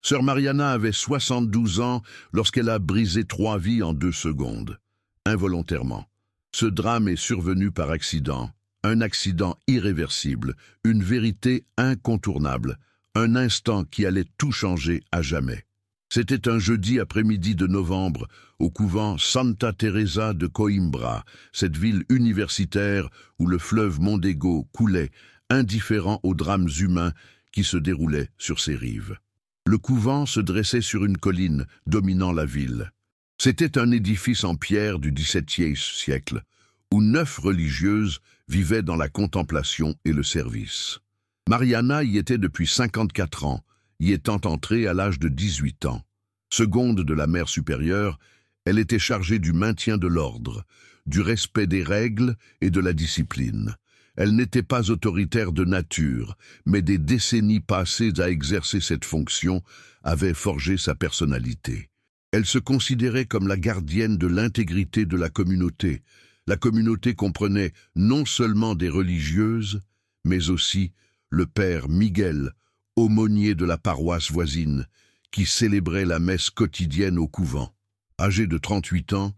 Sœur Mariana avait 72 ans lorsqu'elle a brisé 3 vies en 2 secondes, involontairement. Ce drame est survenu par accident, un accident irréversible, une vérité incontournable, un instant qui allait tout changer à jamais. C'était un jeudi après-midi de novembre, au couvent Santa Teresa de Coimbra, cette ville universitaire où le fleuve Mondego coulait, indifférent aux drames humains qui se déroulaient sur ses rives. Le couvent se dressait sur une colline dominant la ville. C'était un édifice en pierre du XVIIe siècle, où 9 religieuses vivaient dans la contemplation et le service. Mariana y était depuis 54 ans, y étant entrée à l'âge de 18 ans. Seconde de la mère supérieure, elle était chargée du maintien de l'ordre, du respect des règles et de la discipline. Elle n'était pas autoritaire de nature, mais des décennies passées à exercer cette fonction avaient forgé sa personnalité. Elle se considérait comme la gardienne de l'intégrité de la communauté. La communauté comprenait non seulement des religieuses, mais aussi le père Miguel, aumônier de la paroisse voisine, qui célébrait la messe quotidienne au couvent. Âgé de 38 ans,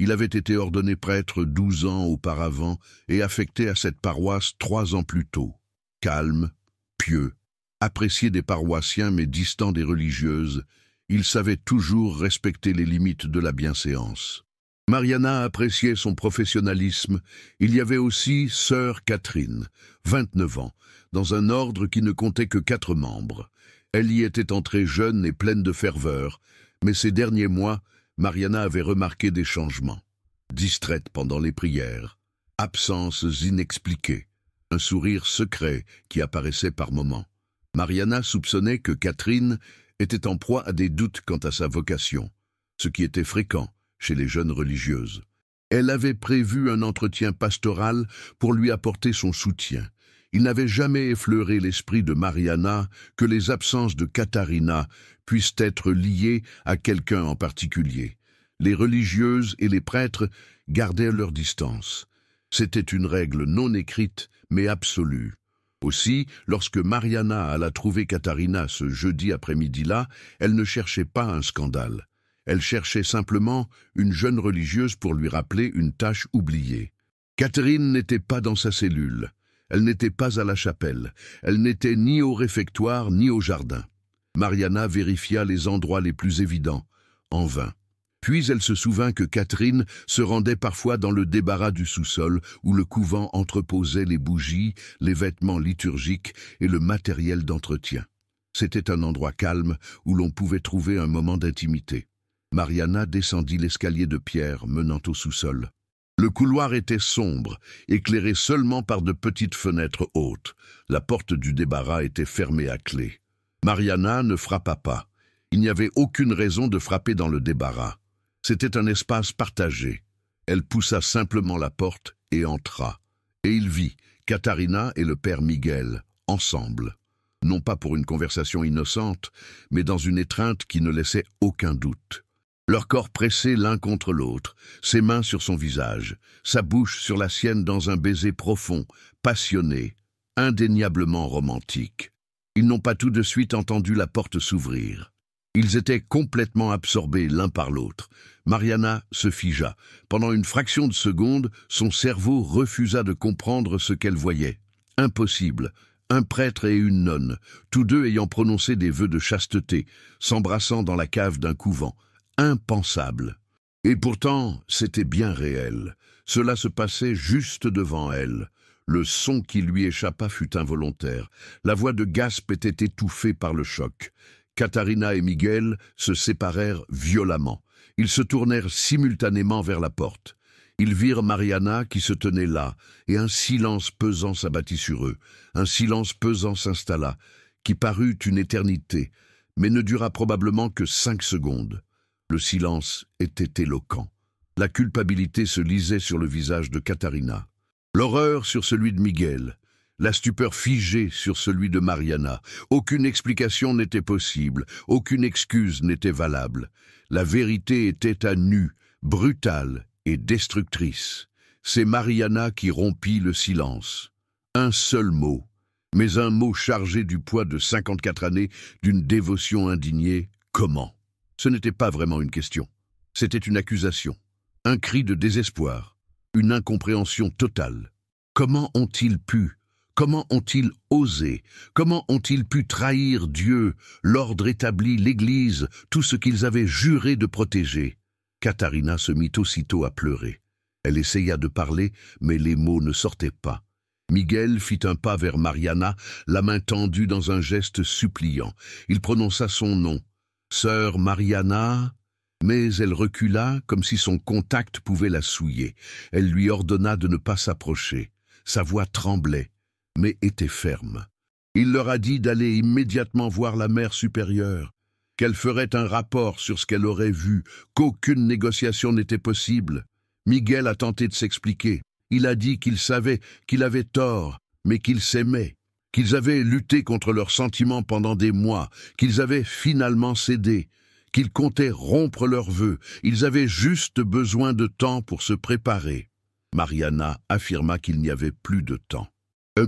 il avait été ordonné prêtre 12 ans auparavant et affecté à cette paroisse 3 ans plus tôt. Calme, pieux, apprécié des paroissiens mais distant des religieuses, il savait toujours respecter les limites de la bienséance. Mariana appréciait son professionnalisme. Il y avait aussi sœur Catherine, 29 ans, dans un ordre qui ne comptait que 4 membres. Elle y était entrée jeune et pleine de ferveur, mais ces derniers mois, Mariana avait remarqué des changements. Distraite pendant les prières, absences inexpliquées, un sourire secret qui apparaissait par moments. Mariana soupçonnait que Catherine était en proie à des doutes quant à sa vocation, ce qui était fréquent chez les jeunes religieuses. Elle avait prévu un entretien pastoral pour lui apporter son soutien. Il n'avait jamais effleuré l'esprit de Mariana que les absences de Katharina puissent être liées à quelqu'un en particulier. Les religieuses et les prêtres gardaient leur distance. C'était une règle non écrite, mais absolue. Aussi, lorsque Mariana alla trouver Katharina ce jeudi après-midi-là, elle ne cherchait pas un scandale. Elle cherchait simplement une jeune religieuse pour lui rappeler une tâche oubliée. Catherine n'était pas dans sa cellule. Elle n'était pas à la chapelle. Elle n'était ni au réfectoire ni au jardin. Mariana vérifia les endroits les plus évidents, en vain. Puis elle se souvint que Catherine se rendait parfois dans le débarras du sous-sol où le couvent entreposait les bougies, les vêtements liturgiques et le matériel d'entretien. C'était un endroit calme où l'on pouvait trouver un moment d'intimité. Mariana descendit l'escalier de pierre menant au sous-sol. Le couloir était sombre, éclairé seulement par de petites fenêtres hautes. La porte du débarras était fermée à clé. Mariana ne frappa pas. Il n'y avait aucune raison de frapper dans le débarras. C'était un espace partagé. Elle poussa simplement la porte et entra. Et il vit Katharina et le père Miguel, ensemble. Non pas pour une conversation innocente, mais dans une étreinte qui ne laissait aucun doute. Leurs corps pressés l'un contre l'autre, ses mains sur son visage, sa bouche sur la sienne dans un baiser profond, passionné, indéniablement romantique. Ils n'ont pas tout de suite entendu la porte s'ouvrir. Ils étaient complètement absorbés l'un par l'autre. Mariana se figea. Pendant une fraction de seconde, son cerveau refusa de comprendre ce qu'elle voyait. Impossible. Un prêtre et une nonne, tous deux ayant prononcé des vœux de chasteté, s'embrassant dans la cave d'un couvent. Impensable. Et pourtant, c'était bien réel. Cela se passait juste devant elle. Le son qui lui échappa fut involontaire. La voix de Gasp était étouffée par le choc. Katharina et Miguel se séparèrent violemment. Ils se tournèrent simultanément vers la porte. Ils virent Mariana qui se tenait là, et un silence pesant s'abattit sur eux. Un silence pesant s'installa, qui parut une éternité, mais ne dura probablement que 5 secondes. Le silence était éloquent. La culpabilité se lisait sur le visage de Katharina. L'horreur sur celui de Miguel. La stupeur figée sur celui de Mariana. Aucune explication n'était possible, aucune excuse n'était valable. La vérité était à nu, brutale et destructrice. C'est Mariana qui rompit le silence. Un seul mot. Mais un mot chargé du poids de 54 années, d'une dévotion indignée, comment? Ce n'était pas vraiment une question. C'était une accusation, un cri de désespoir, une incompréhension totale. Comment ont-ils pu? Comment ont-ils osé? Comment ont-ils pu trahir Dieu, l'ordre établi, l'Église, tout ce qu'ils avaient juré de protéger? Katharina se mit aussitôt à pleurer. Elle essaya de parler, mais les mots ne sortaient pas. Miguel fit un pas vers Mariana, la main tendue dans un geste suppliant. Il prononça son nom. « Sœur Mariana ?» Mais elle recula, comme si son contact pouvait la souiller. Elle lui ordonna de ne pas s'approcher. Sa voix tremblait, mais était ferme. Il leur a dit d'aller immédiatement voir la mère supérieure, qu'elle ferait un rapport sur ce qu'elle aurait vu, qu'aucune négociation n'était possible. Miguel a tenté de s'expliquer. Il a dit qu'il savait qu'il avait tort, mais qu'ils s'aimaient, qu'ils avaient lutté contre leurs sentiments pendant des mois, qu'ils avaient finalement cédé, qu'ils comptaient rompre leurs vœux. Ils avaient juste besoin de temps pour se préparer. Mariana affirma qu'il n'y avait plus de temps,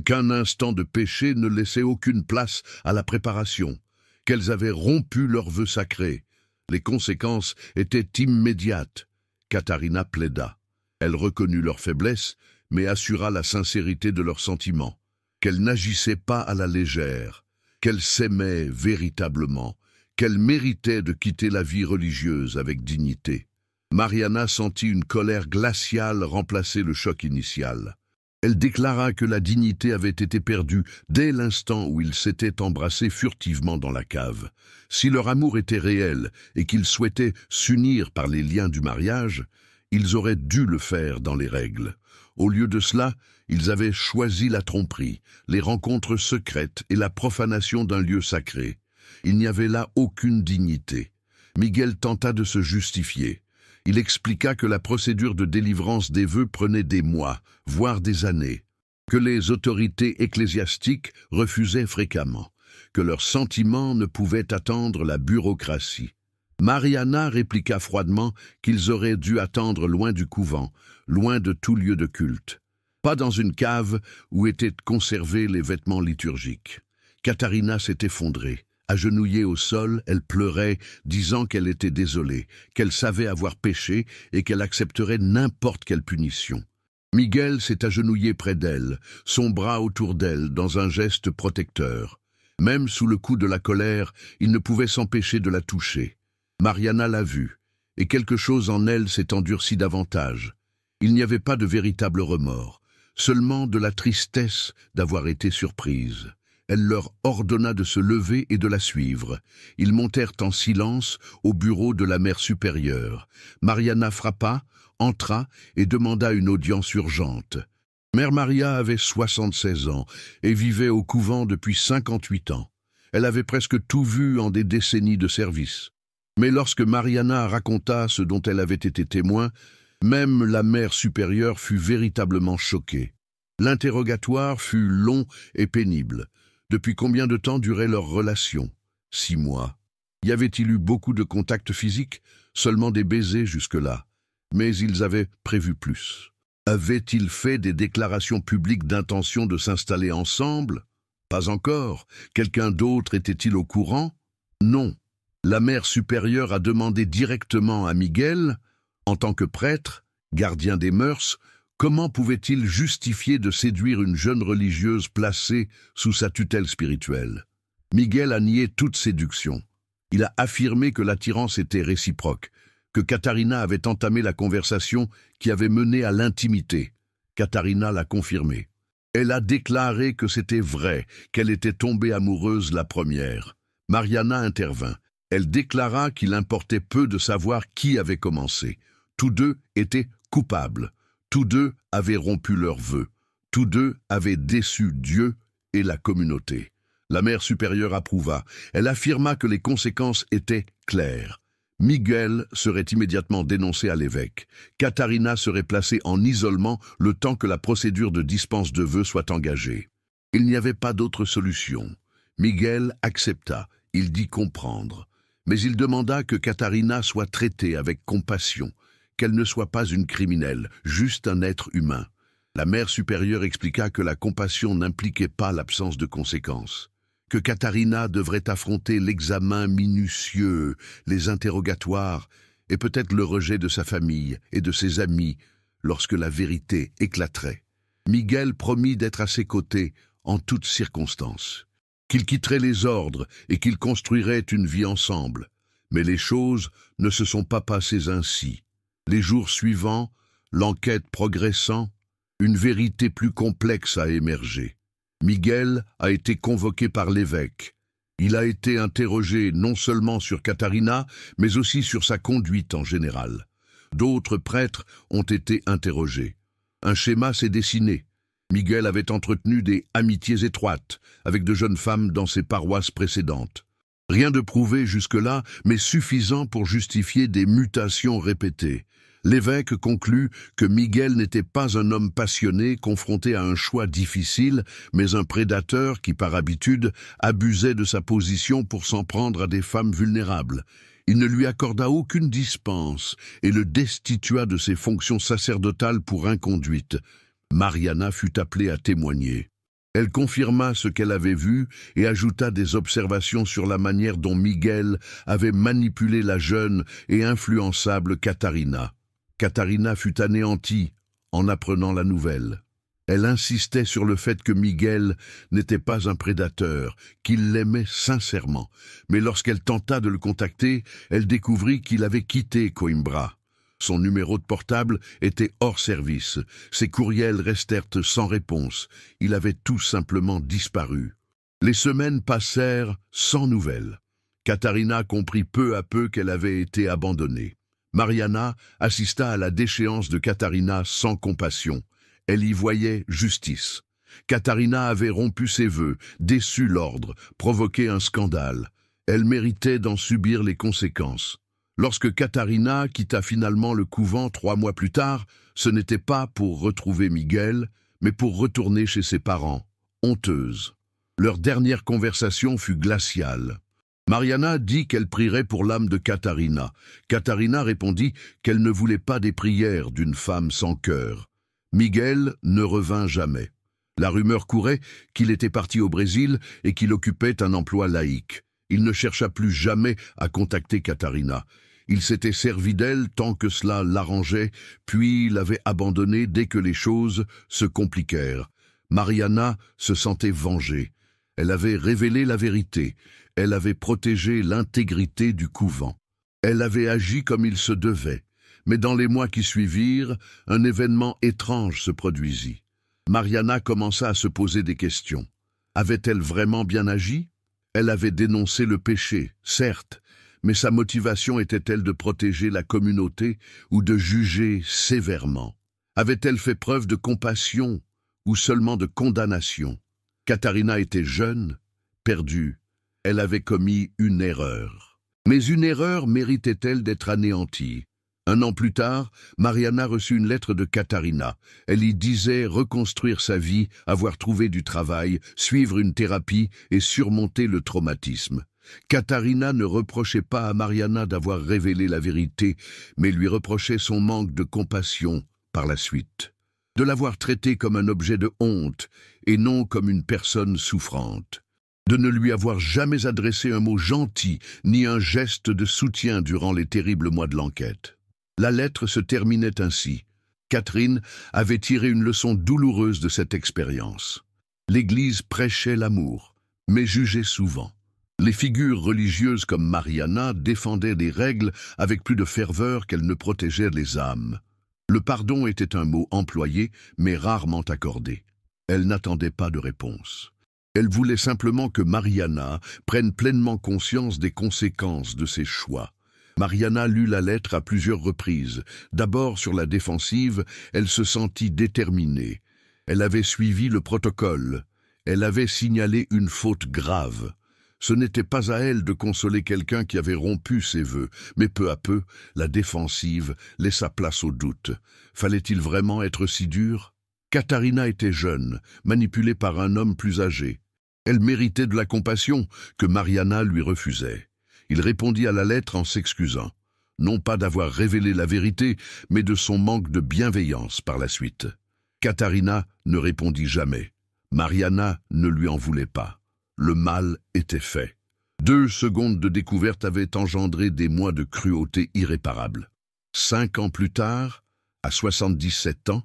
qu'un instant de péché ne laissait aucune place à la préparation, qu'elles avaient rompu leurs vœux sacrés. Les conséquences étaient immédiates. Katharina plaida. Elle reconnut leur faiblesse, mais assura la sincérité de leurs sentiments, qu'elles n'agissaient pas à la légère, qu'elles s'aimaient véritablement, qu'elles méritaient de quitter la vie religieuse avec dignité. Mariana sentit une colère glaciale remplacer le choc initial. Elle déclara que la dignité avait été perdue dès l'instant où ils s'étaient embrassés furtivement dans la cave. Si leur amour était réel et qu'ils souhaitaient s'unir par les liens du mariage, ils auraient dû le faire dans les règles. Au lieu de cela, ils avaient choisi la tromperie, les rencontres secrètes et la profanation d'un lieu sacré. Il n'y avait là aucune dignité. Miguel tenta de se justifier. Il expliqua que la procédure de délivrance des vœux prenait des mois, voire des années, que les autorités ecclésiastiques refusaient fréquemment, que leurs sentiments ne pouvaient attendre la bureaucratie. Mariana répliqua froidement qu'ils auraient dû attendre loin du couvent, loin de tout lieu de culte, pas dans une cave où étaient conservés les vêtements liturgiques. Katharina s'est effondrée. Agenouillée au sol, elle pleurait, disant qu'elle était désolée, qu'elle savait avoir péché et qu'elle accepterait n'importe quelle punition. Miguel s'est agenouillé près d'elle, son bras autour d'elle, dans un geste protecteur. Même sous le coup de la colère, il ne pouvait s'empêcher de la toucher. Mariana l'a vu, et quelque chose en elle s'est endurci davantage. Il n'y avait pas de véritable remords, seulement de la tristesse d'avoir été surprise. Elle leur ordonna de se lever et de la suivre. Ils montèrent en silence au bureau de la mère supérieure. Mariana frappa, entra et demanda une audience urgente. Mère Maria avait 76 ans et vivait au couvent depuis 58 ans. Elle avait presque tout vu en des décennies de service. Mais lorsque Mariana raconta ce dont elle avait été témoin, même la mère supérieure fut véritablement choquée. L'interrogatoire fut long et pénible. Depuis combien de temps durait leur relation? 6 mois. Y avait-il eu beaucoup de contacts physiques? Seulement des baisers jusque-là. Mais ils avaient prévu plus. Avaient-ils fait des déclarations publiques d'intention de s'installer ensemble? Pas encore. Quelqu'un d'autre était-il au courant? Non. La mère supérieure a demandé directement à Miguel, en tant que prêtre, gardien des mœurs, comment pouvait-il justifier de séduire une jeune religieuse placée sous sa tutelle spirituelle? Miguel a nié toute séduction. Il a affirmé que l'attirance était réciproque, que Katharina avait entamé la conversation qui avait mené à l'intimité. Katharina l'a confirmé. Elle a déclaré que c'était vrai, qu'elle était tombée amoureuse la première. Mariana intervint. Elle déclara qu'il importait peu de savoir qui avait commencé. Tous deux étaient coupables. Tous deux avaient rompu leurs vœux. Tous deux avaient déçu Dieu et la communauté. La mère supérieure approuva. Elle affirma que les conséquences étaient claires. Miguel serait immédiatement dénoncé à l'évêque. Katharina serait placée en isolement le temps que la procédure de dispense de vœux soit engagée. Il n'y avait pas d'autre solution. Miguel accepta. Il dit comprendre. Mais il demanda que Katharina soit traitée avec compassion, qu'elle ne soit pas une criminelle, juste un être humain. La mère supérieure expliqua que la compassion n'impliquait pas l'absence de conséquences, que Katharina devrait affronter l'examen minutieux, les interrogatoires et peut-être le rejet de sa famille et de ses amis lorsque la vérité éclaterait. Miguel promit d'être à ses côtés en toutes circonstances, qu'il quitterait les ordres et qu'ils construiraient une vie ensemble. Mais les choses ne se sont pas passées ainsi. Les jours suivants, l'enquête progressant, une vérité plus complexe a émergé. Miguel a été convoqué par l'évêque. Il a été interrogé non seulement sur Katharina, mais aussi sur sa conduite en général. D'autres prêtres ont été interrogés. Un schéma s'est dessiné. Miguel avait entretenu des amitiés étroites avec de jeunes femmes dans ses paroisses précédentes. Rien de prouvé jusque-là, mais suffisant pour justifier des mutations répétées. L'évêque conclut que Miguel n'était pas un homme passionné confronté à un choix difficile, mais un prédateur qui, par habitude, abusait de sa position pour s'en prendre à des femmes vulnérables. Il ne lui accorda aucune dispense et le destitua de ses fonctions sacerdotales pour inconduite. Mariana fut appelée à témoigner. Elle confirma ce qu'elle avait vu et ajouta des observations sur la manière dont Miguel avait manipulé la jeune et influençable Katharina. Katharina fut anéantie en apprenant la nouvelle. Elle insistait sur le fait que Miguel n'était pas un prédateur, qu'il l'aimait sincèrement. Mais lorsqu'elle tenta de le contacter, elle découvrit qu'il avait quitté Coimbra. Son numéro de portable était hors service. Ses courriels restèrent sans réponse. Il avait tout simplement disparu. Les semaines passèrent sans nouvelles. Katharina comprit peu à peu qu'elle avait été abandonnée. Mariana assista à la déchéance de Katharina sans compassion. Elle y voyait justice. Katharina avait rompu ses vœux, déçu l'ordre, provoqué un scandale. Elle méritait d'en subir les conséquences. Lorsque Katharina quitta finalement le couvent 3 mois plus tard, ce n'était pas pour retrouver Miguel, mais pour retourner chez ses parents, honteuse. Leur dernière conversation fut glaciale. Mariana dit qu'elle prierait pour l'âme de Katharina. Katharina répondit qu'elle ne voulait pas des prières d'une femme sans cœur. Miguel ne revint jamais. La rumeur courait qu'il était parti au Brésil et qu'il occupait un emploi laïque. Il ne chercha plus jamais à contacter Katharina. Il s'était servi d'elle tant que cela l'arrangeait, puis l'avait abandonnée dès que les choses se compliquèrent. Mariana se sentait vengée. Elle avait révélé la vérité. Elle avait protégé l'intégrité du couvent. Elle avait agi comme il se devait. Mais dans les mois qui suivirent, un événement étrange se produisit. Mariana commença à se poser des questions. Avait-elle vraiment bien agi? Elle avait dénoncé le péché, certes, mais sa motivation était-elle de protéger la communauté ou de juger sévèrement? Avait-elle fait preuve de compassion ou seulement de condamnation? Katharina était jeune, perdue. Elle avait commis une erreur. Mais une erreur méritait-elle d'être anéantie? 1 an plus tard, Mariana reçut une lettre de Katharina. Elle y disait reconstruire sa vie, avoir trouvé du travail, suivre une thérapie et surmonter le traumatisme. Katharina ne reprochait pas à Mariana d'avoir révélé la vérité, mais lui reprochait son manque de compassion par la suite. De l'avoir traitée comme un objet de honte et non comme une personne souffrante. De ne lui avoir jamais adressé un mot gentil ni un geste de soutien durant les terribles mois de l'enquête. La lettre se terminait ainsi. Catherine avait tiré une leçon douloureuse de cette expérience. L'Église prêchait l'amour, mais jugeait souvent. Les figures religieuses comme Mariana défendaient des règles avec plus de ferveur qu'elles ne protégeaient les âmes. Le pardon était un mot employé, mais rarement accordé. Elle n'attendait pas de réponse. Elle voulait simplement que Mariana prenne pleinement conscience des conséquences de ses choix. Mariana lut la lettre à plusieurs reprises. D'abord sur la défensive, elle se sentit déterminée. Elle avait suivi le protocole. Elle avait signalé une faute grave. Ce n'était pas à elle de consoler quelqu'un qui avait rompu ses vœux, mais peu à peu, la défensive laissa place au doute. Fallait-il vraiment être si dur? Katharina était jeune, manipulée par un homme plus âgé. Elle méritait de la compassion que Mariana lui refusait. Il répondit à la lettre en s'excusant, non pas d'avoir révélé la vérité, mais de son manque de bienveillance par la suite. Katharina ne répondit jamais. Mariana ne lui en voulait pas. Le mal était fait. 2 secondes de découverte avaient engendré des mois de cruauté irréparable. 5 ans plus tard, à 77 ans,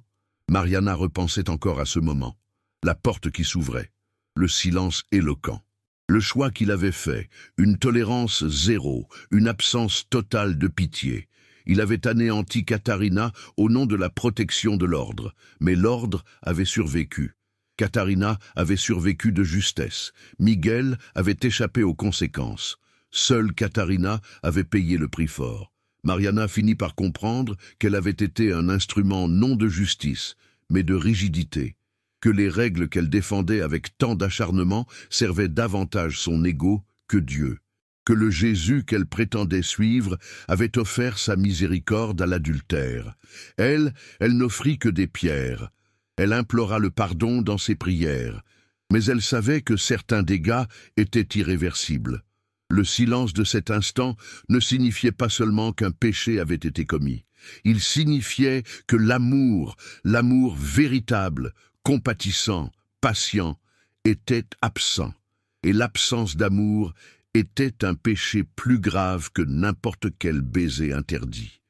Mariana repensait encore à ce moment. La porte qui s'ouvrait, le silence éloquent. Le choix qu'il avait fait, une tolérance zéro, une absence totale de pitié. Il avait anéanti Katharina au nom de la protection de l'ordre, mais l'ordre avait survécu. Katharina avait survécu de justesse. Miguel avait échappé aux conséquences. Seule Katharina avait payé le prix fort. Mariana finit par comprendre qu'elle avait été un instrument non de justice, mais de rigidité, que les règles qu'elle défendait avec tant d'acharnement servaient davantage son ego que Dieu, que le Jésus qu'elle prétendait suivre avait offert sa miséricorde à l'adultère. Elle n'offrit que des pierres. Elle implora le pardon dans ses prières, mais elle savait que certains dégâts étaient irréversibles. Le silence de cet instant ne signifiait pas seulement qu'un péché avait été commis. Il signifiait que l'amour véritable, compatissant, patient, était absent. Et l'absence d'amour était un péché plus grave que n'importe quel baiser interdit.